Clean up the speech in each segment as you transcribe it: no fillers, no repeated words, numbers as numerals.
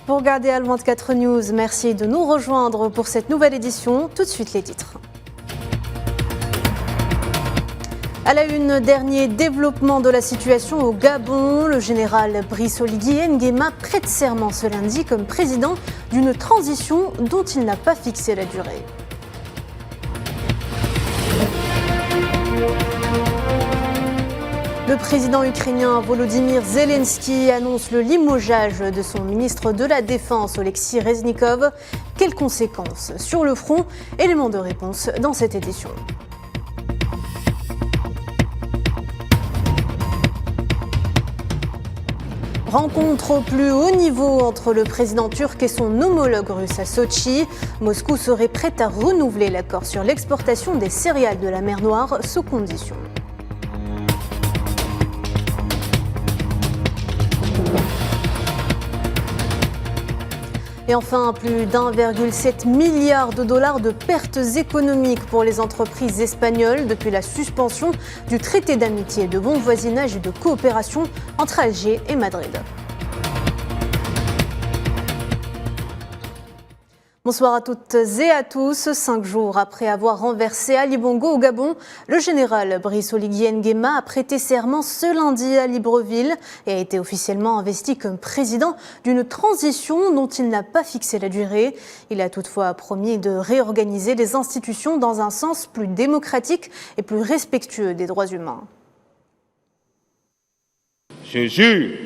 pour regarder Al 24 News. Merci de nous rejoindre pour cette nouvelle édition. Tout de suite les titres. À la une, dernier développement de la situation au Gabon. Le général Brice Oligui Nguema prête serment ce lundi comme président d'une transition dont il n'a pas fixé la durée. Le président ukrainien Volodymyr Zelensky annonce le limogeage de son ministre de la Défense, Oleksiy Reznikov. Quelles conséquences sur le front? Élément de réponse dans cette édition. Rencontre au plus haut niveau entre le président turc et son homologue russe à Sotchi. Moscou serait prête à renouveler l'accord sur l'exportation des céréales de la mer Noire sous conditions. Et enfin, plus d'1,7 milliard de dollars de pertes économiques pour les entreprises espagnoles depuis la suspension du traité d'amitié, de bon voisinage et de coopération entre Alger et Madrid. Bonsoir à toutes et à tous. 5 jours après avoir renversé Ali Bongo au Gabon, le général Brice Oligui Nguema a prêté serment ce lundi à Libreville et a été officiellement investi comme président d'une transition dont il n'a pas fixé la durée. Il a toutefois promis de réorganiser les institutions dans un sens plus démocratique et plus respectueux des droits humains. Je jure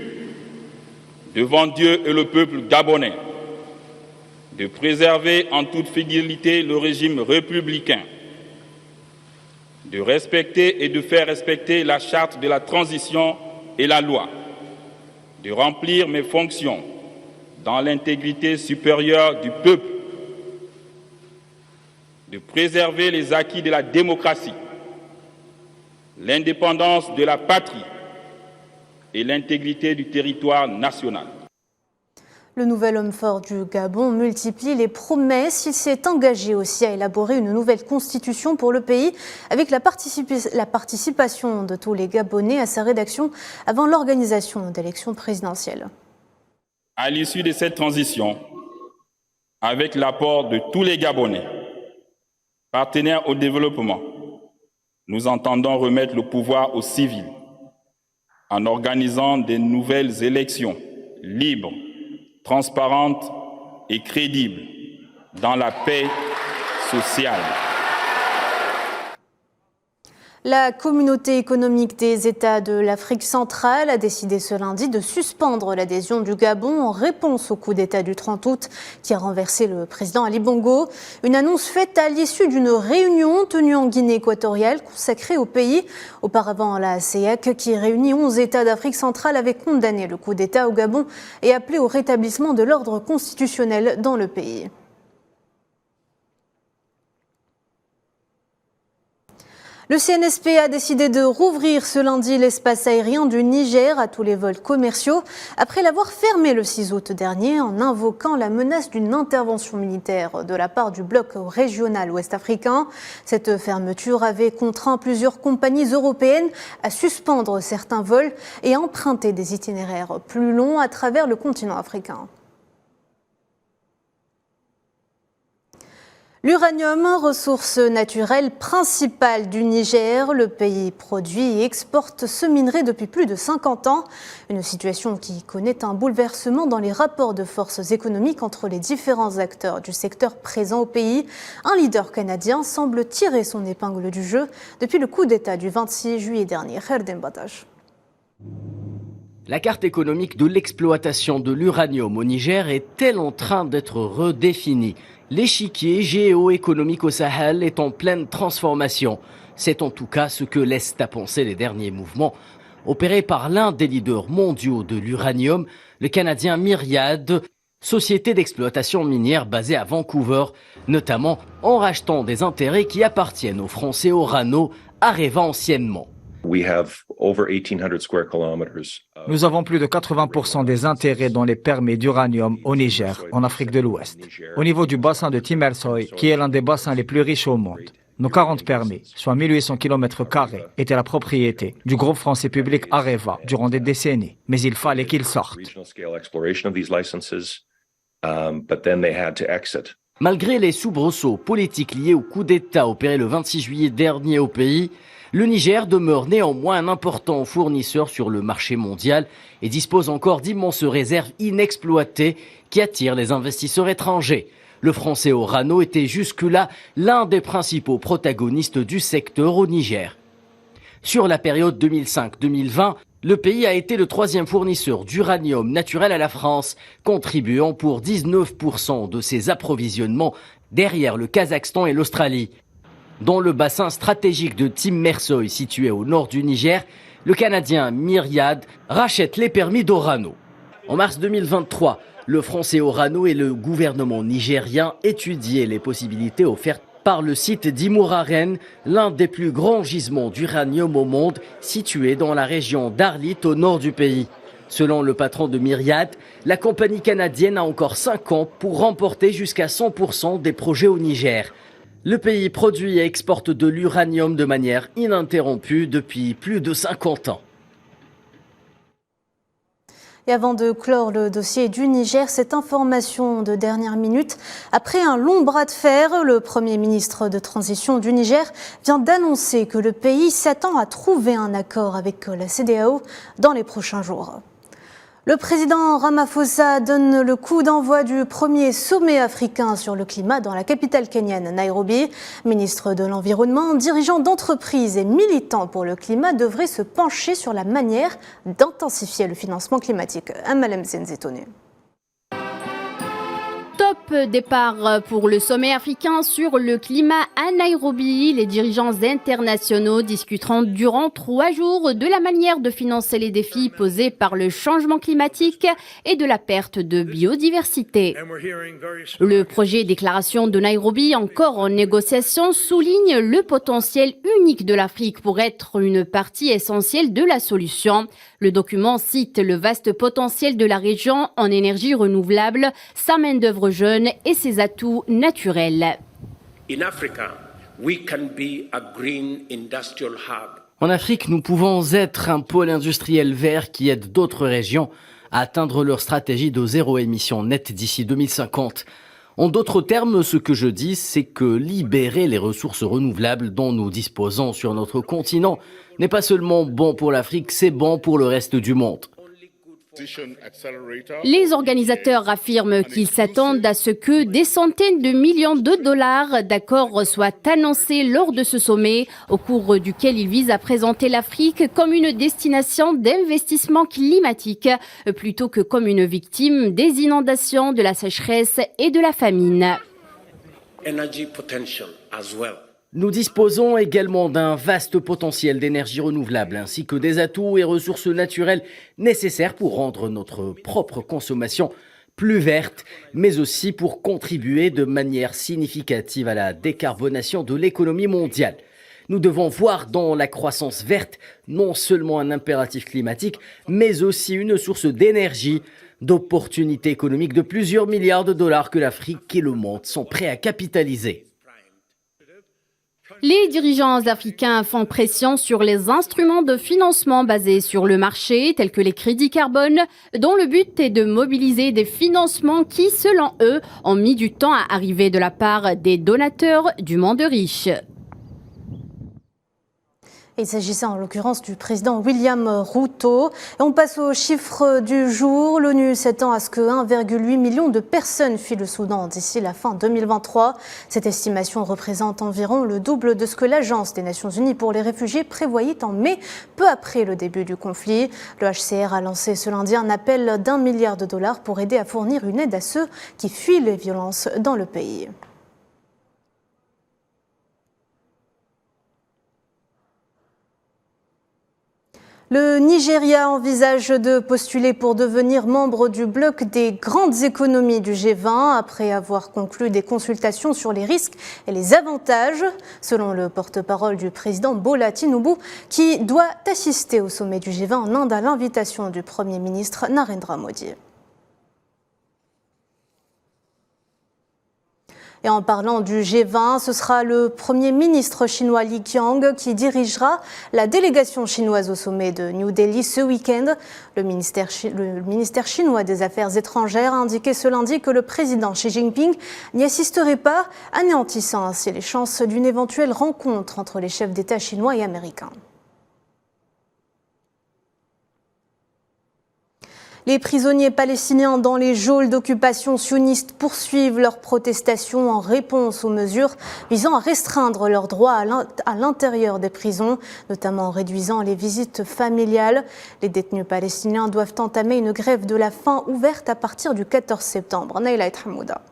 devant Dieu et le peuple gabonais de préserver en toute fidélité le régime républicain, de respecter et de faire respecter la charte de la transition et la loi, de remplir mes fonctions dans l'intégrité supérieure du peuple, de préserver les acquis de la démocratie, l'indépendance de la patrie et l'intégrité du territoire national. Le nouvel homme fort du Gabon multiplie les promesses. Il s'est engagé aussi à élaborer une nouvelle constitution pour le pays avec la participation de tous les Gabonais à sa rédaction avant l'organisation d'élections présidentielles. À l'issue de cette transition, avec l'apport de tous les Gabonais, partenaires au développement, nous entendons remettre le pouvoir aux civils en organisant de nouvelles élections libres, transparente et crédible dans la paix sociale. La communauté économique des États de l'Afrique centrale a décidé ce lundi de suspendre l'adhésion du Gabon en réponse au coup d'État du 30 août qui a renversé le président Ali Bongo. Une annonce faite à l'issue d'une réunion tenue en Guinée équatoriale consacrée au pays. Auparavant, la CEEAC, qui réunit 11 États d'Afrique centrale, avait condamné le coup d'État au Gabon et appelé au rétablissement de l'ordre constitutionnel dans le pays. Le CNSP a décidé de rouvrir ce lundi l'espace aérien du Niger à tous les vols commerciaux après l'avoir fermé le 6 août dernier en invoquant la menace d'une intervention militaire de la part du bloc régional ouest-africain. Cette fermeture avait contraint plusieurs compagnies européennes à suspendre certains vols et à emprunter des itinéraires plus longs à travers le continent africain. L'uranium, ressource naturelle principale du Niger, le pays produit et exporte ce minerai depuis plus de 50 ans. Une situation qui connaît un bouleversement dans les rapports de forces économiques entre les différents acteurs du secteur présents au pays. Un leader canadien semble tirer son épingle du jeu depuis le coup d'État du 26 juillet dernier. Kherden Batash. La carte économique de l'exploitation de l'uranium au Niger est-elle en train d'être redéfinie? L'échiquier géoéconomique au Sahel est en pleine transformation. C'est en tout cas ce que laissent à penser les derniers mouvements opérés par l'un des leaders mondiaux de l'uranium, le Canadien Myriad, société d'exploitation minière basée à Vancouver, notamment en rachetant des intérêts qui appartiennent aux Français Orano, Areva anciennement. Nous avons plus de 80% des intérêts dans les permis d'uranium au Niger, en Afrique de l'Ouest. Au niveau du bassin de Timersoy, qui est l'un des bassins les plus riches au monde, nos 40 permis, soit 1800 km², étaient la propriété du groupe français public Areva durant des décennies. Mais il fallait qu'ils sortent. but then they had to exit. Malgré les soubresauts politiques liés au coup d'État opéré le 26 juillet dernier au pays, le Niger demeure néanmoins un important fournisseur sur le marché mondial et dispose encore d'immenses réserves inexploitées qui attirent les investisseurs étrangers. Le français Orano était jusque-là l'un des principaux protagonistes du secteur au Niger. Sur la période 2005-2020, le pays a été le troisième fournisseur d'uranium naturel à la France, contribuant pour 19% de ses approvisionnements derrière le Kazakhstan et l'Australie. Dans le bassin stratégique de Timmersoy, situé au nord du Niger, le Canadien Myriad rachète les permis d'Orano. En mars 2023, le français Orano et le gouvernement nigérien étudiaient les possibilités offertes par le site d'Imouraren, l'un des plus grands gisements d'uranium au monde, situé dans la région d'Arlit au nord du pays. Selon le patron de Myriad, la compagnie canadienne a encore 5 ans pour remporter jusqu'à 100% des projets au Niger. Le pays produit et exporte de l'uranium de manière ininterrompue depuis plus de 50 ans. Et avant de clore le dossier du Niger, cette information de dernière minute. Après un long bras de fer, le Premier ministre de transition du Niger vient d'annoncer que le pays s'attend à trouver un accord avec la CEDEAO dans les prochains jours. Le président Ramaphosa donne le coup d'envoi du premier sommet africain sur le climat dans la capitale kenyane, Nairobi. Ministre de l'Environnement, dirigeants d'entreprises et militants pour le climat devraient se pencher sur la manière d'intensifier le financement climatique. Amalem Zenzetoné. Top départ pour le sommet africain sur le climat à Nairobi. Les dirigeants internationaux discuteront durant 3 jours de la manière de financer les défis posés par le changement climatique et de la perte de biodiversité. Le projet déclaration de Nairobi, encore en négociation, souligne le potentiel unique de l'Afrique pour être une partie essentielle de la solution. Le document cite le vaste potentiel de la région en énergie renouvelable, sa main-d'œuvre jeune et ses atouts naturels. En Afrique, nous pouvons être un pôle industriel vert qui aide d'autres régions à atteindre leur stratégie de zéro émission nette d'ici 2050. En d'autres termes, ce que je dis, c'est que libérer les ressources renouvelables dont nous disposons sur notre continent n'est pas seulement bon pour l'Afrique, c'est bon pour le reste du monde. Les organisateurs affirment qu'ils s'attendent à ce que des centaines de millions de dollars d'accords soient annoncés lors de ce sommet, au cours duquel ils visent à présenter l'Afrique comme une destination d'investissement climatique, plutôt que comme une victime des inondations, de la sécheresse et de la famine. Nous disposons également d'un vaste potentiel d'énergie renouvelable ainsi que des atouts et ressources naturelles nécessaires pour rendre notre propre consommation plus verte, mais aussi pour contribuer de manière significative à la décarbonation de l'économie mondiale. Nous devons voir dans la croissance verte non seulement un impératif climatique, mais aussi une source d'énergie, d'opportunités économiques de plusieurs milliards de dollars que l'Afrique et le monde sont prêts à capitaliser. Les dirigeants africains font pression sur les instruments de financement basés sur le marché, tels que les crédits carbone, dont le but est de mobiliser des financements qui, selon eux, ont mis du temps à arriver de la part des donateurs du monde riche. Il s'agissait en l'occurrence du président William Ruto. Et on passe aux chiffres du jour. L'ONU s'attend à ce que 1,8 million de personnes fuient le Soudan d'ici la fin 2023. Cette estimation représente environ le double de ce que l'Agence des Nations Unies pour les réfugiés prévoyait en mai, peu après le début du conflit. Le HCR a lancé ce lundi un appel d'1 milliard de dollars pour aider à fournir une aide à ceux qui fuient les violences dans le pays. Le Nigeria envisage de postuler pour devenir membre du bloc des grandes économies du G20 après avoir conclu des consultations sur les risques et les avantages, selon le porte-parole du président Bola Tinubu, qui doit assister au sommet du G20 en Inde à l'invitation du Premier ministre Narendra Modi. Et en parlant du G20, ce sera le Premier ministre chinois Li Qiang qui dirigera la délégation chinoise au sommet de New Delhi ce week-end. Le ministère chinois des Affaires étrangères a indiqué ce lundi que le président Xi Jinping n'y assisterait pas, anéantissant ainsi les chances d'une éventuelle rencontre entre les chefs d'État chinois et américains. Les prisonniers palestiniens dans les geôles d'occupation sioniste poursuivent leurs protestations en réponse aux mesures visant à restreindre leurs droits à l'intérieur des prisons, notamment en réduisant les visites familiales. Les détenus palestiniens doivent entamer une grève de la faim ouverte à partir du 14 septembre. Naïla Hamouda.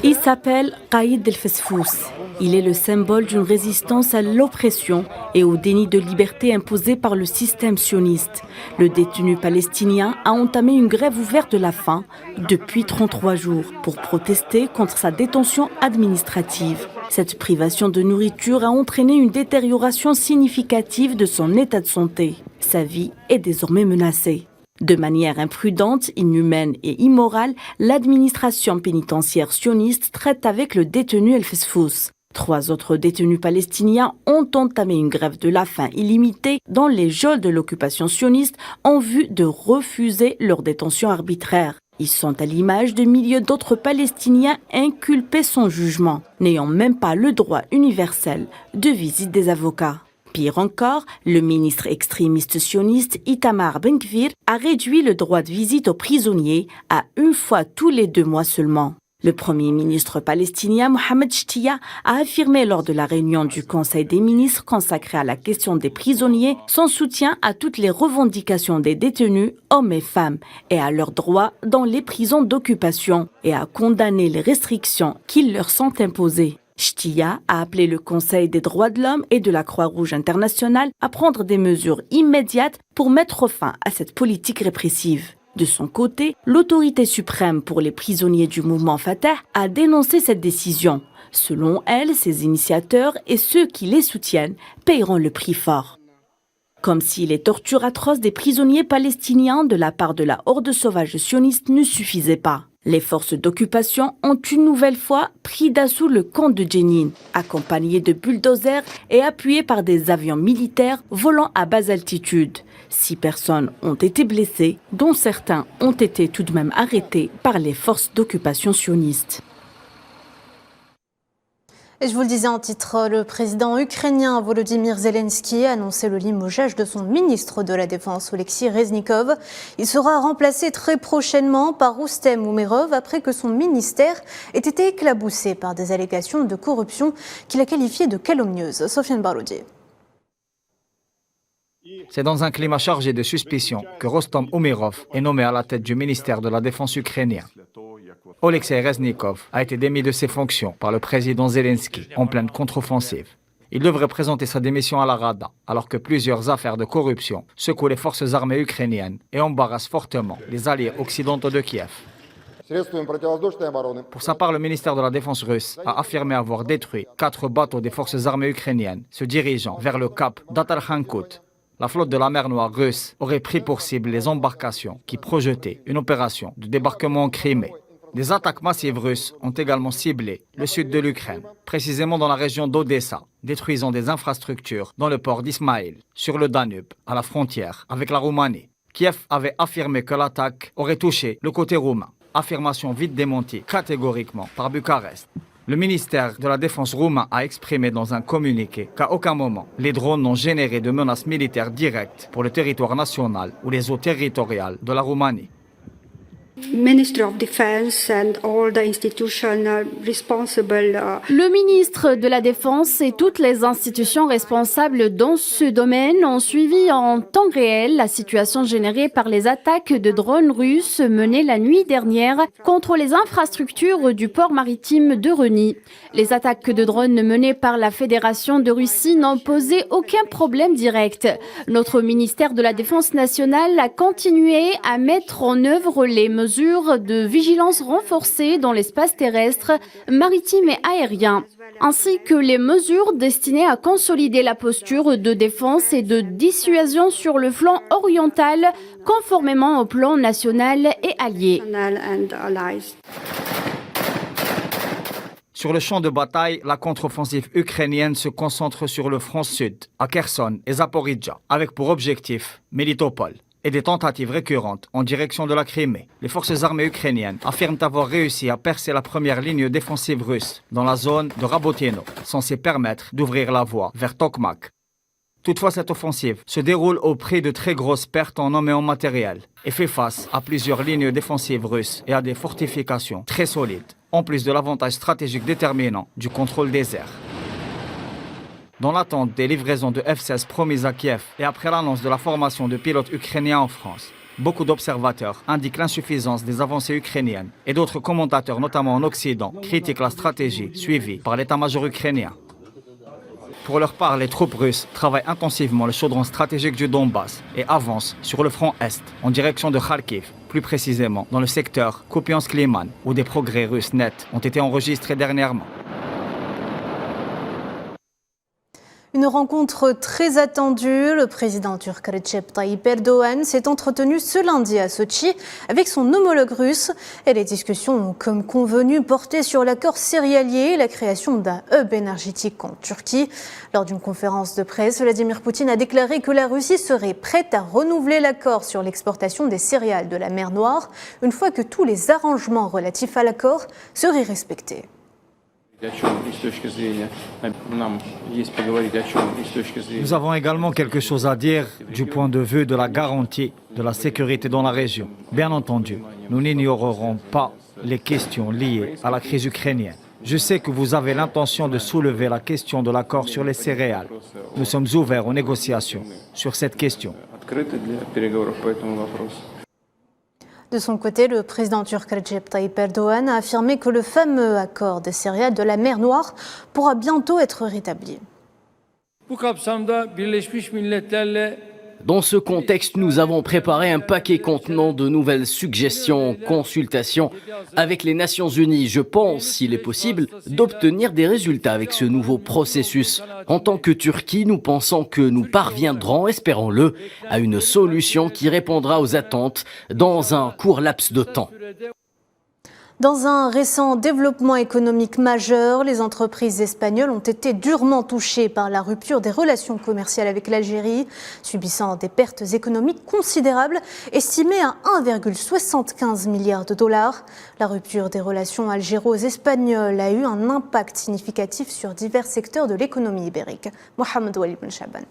Il s'appelle Qaïd el-Fesfous. Il est le symbole d'une résistance à l'oppression et au déni de liberté imposé par le système sioniste. Le détenu palestinien a entamé une grève ouverte de la faim depuis 33 jours pour protester contre sa détention administrative. Cette privation de nourriture a entraîné une détérioration significative de son état de santé. Sa vie est désormais menacée. De manière imprudente, inhumaine et immorale, l'administration pénitentiaire sioniste traite avec le détenu El-Fesfous. 3 autres détenus palestiniens ont entamé une grève de la faim illimitée dans les geôles de l'occupation sioniste en vue de refuser leur détention arbitraire. Ils sont à l'image de milliers d'autres Palestiniens inculpés sans jugement, n'ayant même pas le droit universel de visite des avocats. Pire encore, le ministre extrémiste sioniste Itamar Ben-Gvir a réduit le droit de visite aux prisonniers à 1 fois tous les 2 mois seulement. Le premier ministre palestinien Mohamed Shtiya a affirmé lors de la réunion du Conseil des ministres consacrée à la question des prisonniers son soutien à toutes les revendications des détenus, hommes et femmes, et à leurs droits dans les prisons d'occupation, et a condamné les restrictions qui leur sont imposées. Shtiya a appelé le Conseil des droits de l'homme et de la Croix-Rouge internationale à prendre des mesures immédiates pour mettre fin à cette politique répressive. De son côté, l'autorité suprême pour les prisonniers du mouvement Fatah a dénoncé cette décision. Selon elle, ses initiateurs et ceux qui les soutiennent paieront le prix fort. Comme si les tortures atroces des prisonniers palestiniens de la part de la horde sauvage sioniste ne suffisaient pas. Les forces d'occupation ont une nouvelle fois pris d'assaut le camp de Jenin, accompagnés de bulldozers et appuyés par des avions militaires volant à basse altitude. 6 personnes ont été blessées, dont certains ont été tout de même arrêtés par les forces d'occupation sionistes. Et je vous le disais en titre, le président ukrainien Volodymyr Zelensky a annoncé le limogeage de son ministre de la Défense, Oleksiy Reznikov. Il sera remplacé très prochainement par Roustem Umerov après que son ministère ait été éclaboussé par des allégations de corruption qu'il a qualifiées de calomnieuses. Sofiane Baroudi. C'est dans un climat chargé de suspicion que Rostom Umerov est nommé à la tête du ministère de la Défense ukrainien. Oleksiy Reznikov a été démis de ses fonctions par le président Zelensky en pleine contre-offensive. Il devrait présenter sa démission à la Rada, alors que plusieurs affaires de corruption secouent les forces armées ukrainiennes et embarrassent fortement les alliés occidentaux de Kiev. Pour sa part, le ministère de la Défense russe a affirmé avoir détruit 4 bateaux des forces armées ukrainiennes se dirigeant vers le cap d'Atarkhankut. La flotte de la mer Noire russe aurait pris pour cible les embarcations qui projetaient une opération de débarquement en Crimée. Des attaques massives russes ont également ciblé le sud de l'Ukraine, précisément dans la région d'Odessa, détruisant des infrastructures dans le port d'Ismaïl, sur le Danube, à la frontière avec la Roumanie. Kiev avait affirmé que l'attaque aurait touché le côté roumain, affirmation vite démentie catégoriquement par Bucarest. Le ministère de la Défense roumain a exprimé dans un communiqué qu'à aucun moment, les drones n'ont généré de menaces militaires directes pour le territoire national ou les eaux territoriales de la Roumanie. Le ministre de la Défense et toutes les institutions responsables dans ce domaine ont suivi en temps réel la situation générée par les attaques de drones russes menées la nuit dernière contre les infrastructures du port maritime de Reni. Les attaques de drones menées par la Fédération de Russie n'ont posé aucun problème direct. Notre ministère de la Défense nationale a continué à mettre en œuvre les mesures de vigilance renforcée dans l'espace terrestre, maritime et aérien, ainsi que les mesures destinées à consolider la posture de défense et de dissuasion sur le flanc oriental, conformément au plan national et allié. Sur le champ de bataille, la contre-offensive ukrainienne se concentre sur le front sud, à Kherson et Zaporizhzhia, avec pour objectif Melitopol et des tentatives récurrentes en direction de la Crimée. Les forces armées ukrainiennes affirment avoir réussi à percer la première ligne défensive russe dans la zone de Rabotino, censée permettre d'ouvrir la voie vers Tokmak. Toutefois, cette offensive se déroule au prix de très grosses pertes en hommes et en matériel et fait face à plusieurs lignes défensives russes et à des fortifications très solides, en plus de l'avantage stratégique déterminant du contrôle des airs. Dans l'attente des livraisons de F-16 promises à Kiev et après l'annonce de la formation de pilotes ukrainiens en France, beaucoup d'observateurs indiquent l'insuffisance des avancées ukrainiennes et d'autres commentateurs, notamment en Occident, critiquent la stratégie suivie par l'état-major ukrainien. Pour leur part, les troupes russes travaillent intensivement le chaudron stratégique du Donbass et avancent sur le front Est, en direction de Kharkiv, plus précisément dans le secteur Kupiansk-Liman, où des progrès russes nets ont été enregistrés dernièrement. Une rencontre très attendue. Le président turc Recep Tayyip Erdogan s'est entretenu ce lundi à Sochi avec son homologue russe. Et les discussions ont, comme convenu, porté sur l'accord céréalier et la création d'un hub énergétique en Turquie. Lors d'une conférence de presse, Vladimir Poutine a déclaré que la Russie serait prête à renouveler l'accord sur l'exportation des céréales de la mer Noire une fois que tous les arrangements relatifs à l'accord seraient respectés. Nous avons également quelque chose à dire du point de vue de la garantie de la sécurité dans la région. Bien entendu, nous n'ignorerons pas les questions liées à la crise ukrainienne. Je sais que vous avez l'intention de soulever la question de l'accord sur les céréales. Nous sommes ouverts aux négociations sur cette question. De son côté, le président turc Recep Tayyip Erdogan a affirmé que le fameux accord des céréales de la mer Noire pourra bientôt être rétabli. Dans ce contexte, nous avons préparé un paquet contenant de nouvelles suggestions, consultations avec les Nations Unies. Je pense, s'il est possible, d'obtenir des résultats avec ce nouveau processus. En tant que Turquie, nous pensons que nous parviendrons, espérons-le, à une solution qui répondra aux attentes dans un court laps de temps. Dans un récent développement économique majeur, les entreprises espagnoles ont été durement touchées par la rupture des relations commerciales avec l'Algérie, subissant des pertes économiques considérables, estimées à 1,75 milliard de dollars. La rupture des relations algéro-espagnoles a eu un impact significatif sur divers secteurs de l'économie ibérique. Mohamed Walid Ben Chaban.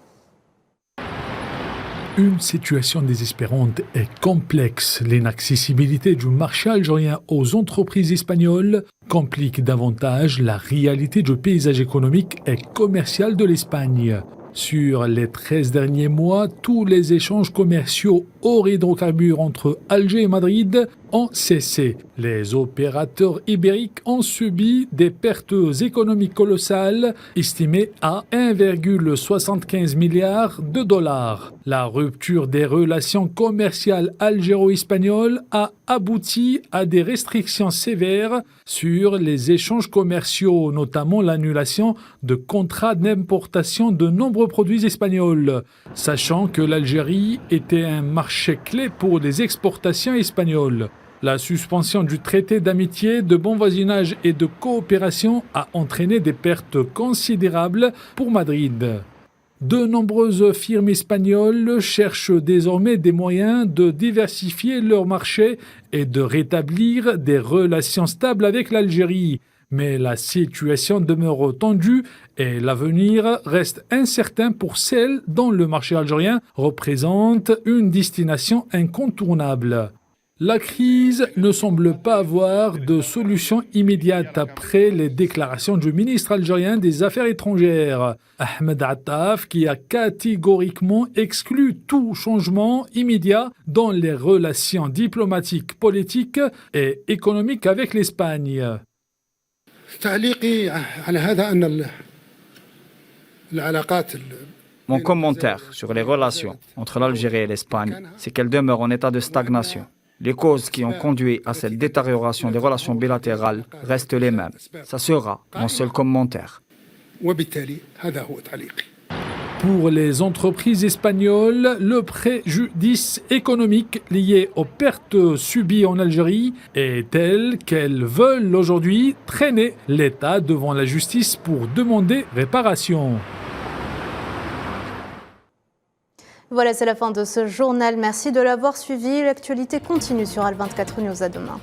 Une situation désespérante et complexe. L'inaccessibilité du marché algérien aux entreprises espagnoles complique davantage la réalité du paysage économique et commercial de l'Espagne. Sur les 13 derniers mois, tous les échanges commerciaux hors hydrocarbures entre Alger et Madrid ont cessé. Les opérateurs ibériques ont subi des pertes économiques colossales, estimées à 1,75 milliard de dollars. La rupture des relations commerciales algéro-espagnoles a abouti à des restrictions sévères sur les échanges commerciaux, notamment l'annulation de contrats d'importation de nombreux produits espagnols, sachant que l'Algérie était un marché clé pour les exportations espagnoles. La suspension du traité d'amitié, de bon voisinage et de coopération a entraîné des pertes considérables pour Madrid. De nombreuses firmes espagnoles cherchent désormais des moyens de diversifier leur marché et de rétablir des relations stables avec l'Algérie. Mais la situation demeure tendue et l'avenir reste incertain pour celles dont le marché algérien représente une destination incontournable. La crise ne semble pas avoir de solution immédiate après les déclarations du ministre algérien des Affaires étrangères, Ahmed Attaf, qui a catégoriquement exclu tout changement immédiat dans les relations diplomatiques, politiques et économiques avec l'Espagne. Mon commentaire sur les relations entre l'Algérie et l'Espagne, c'est qu'elles demeurent en état de stagnation. Les causes qui ont conduit à cette détérioration des relations bilatérales restent les mêmes. Ça sera mon seul commentaire. Pour les entreprises espagnoles, le préjudice économique lié aux pertes subies en Algérie est tel qu'elles veulent aujourd'hui traîner l'État devant la justice pour demander réparation. Voilà, c'est la fin de ce journal. Merci de l'avoir suivi. L'actualité continue sur Al24 News. À demain.